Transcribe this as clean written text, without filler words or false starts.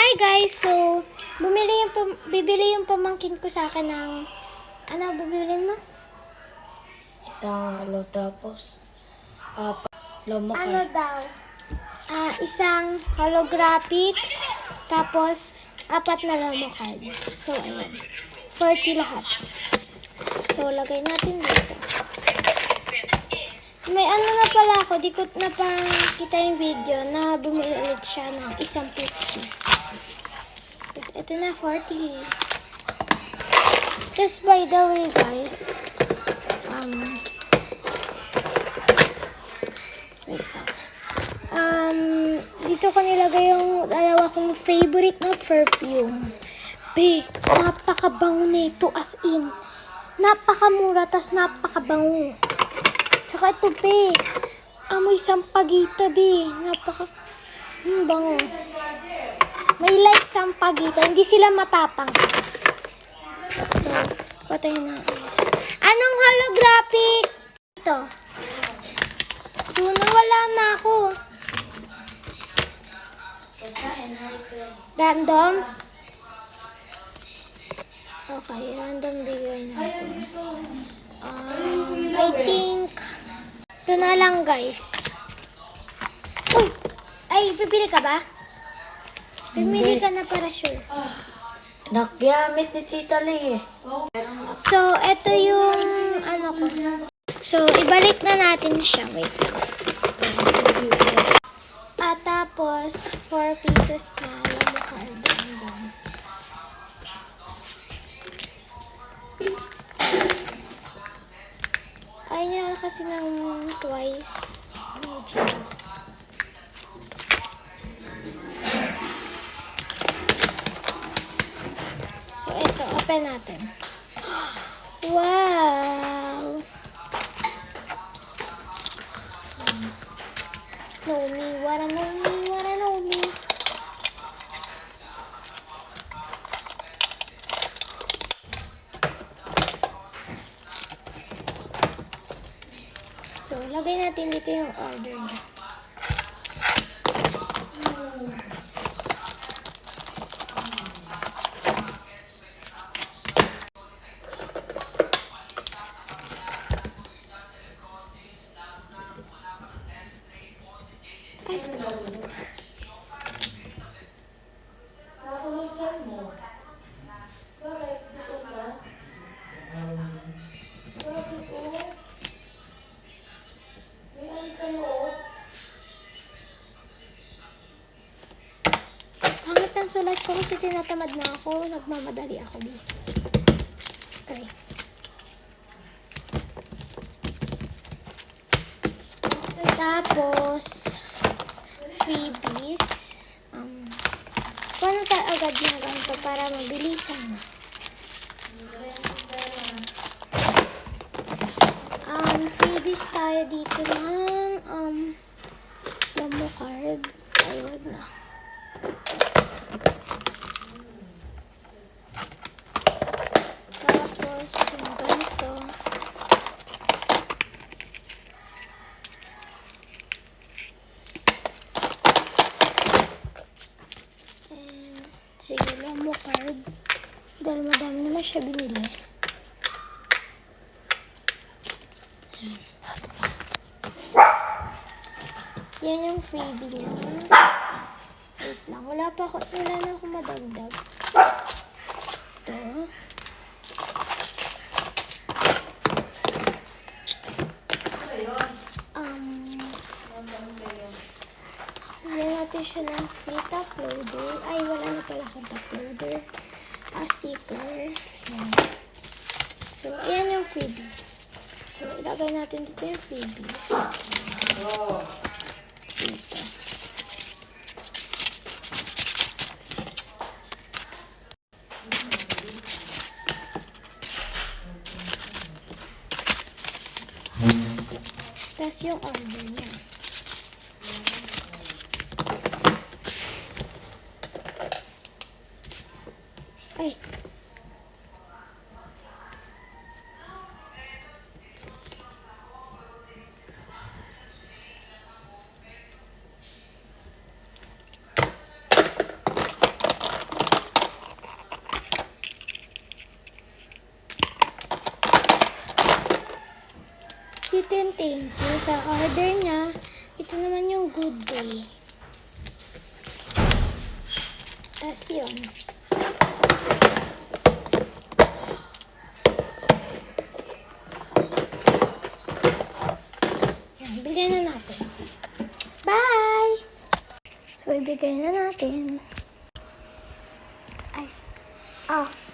Hi guys! So, bibili yung pamangkin ko sa akin ng, ano bibilin mo? Isang halo tapos lamakay. Ano daw? Isang holographic, tapos 4 na lamo card. So, ayan. 40 lahat. So, lagay natin dito. May ano na pala ako, di ko na kita yung video na bumili ulit siya ng isang 50. Tapos, ito na 40. Just by the way guys, wait lang. Dito ko nilagay yung dalawa kong favorite na perfume. Be, napakabango nito as in. Napakamura, tas napakabango. Tsaka ito, be. Amoy sampagita, be. Bango. May light sampagita. Hindi sila matapang. So, patayin na. Anong holographic? Ito. So, nawala na ako. Random? Okay, random bigay natin. I think ito na lang guys. Uy! Ay, pipili ka ba? Pipili ka na para sure. Nagamit ni Tita Lee eh. So, ito yung ano ko. So, ibalik na natin siya. Wait lang. At tapos, 4 pieces na lamo card. Ayaw niya kasi ng twice. Oh, Jesus. So, ito. Open natin. Wow! Nomi, wara Nomi, wara Nomi. So, lagay natin dito yung order niya. Ay, hanggat ang sulat ko kasi tinatamad na ako. Nagmamadali ako. Okay. Tapos, freebies. Paano tayo agad na ganito para mabilisan na? Freebies tayo dito ng lamo card. Ay, wag na. Tapos, yung ganito. And, sige, lamo card. Dahil madami naman siya binili. Yan yung freebie niya. Wait lang. Wala na ako madagdag. Ito. Yan natin siya ng free top loader. Ay, wala na pala akong top loader. Sticker. Yan. So, ayan yung freebies. So, ilagay natin dito yung freebies. Dito. Tapos yung order niya. Ay. yung thank you sa order niya. Ito naman yung good day. Tapos yun. Yan, bigay na natin. Bye! So, ibigay na natin. Ay. Ah.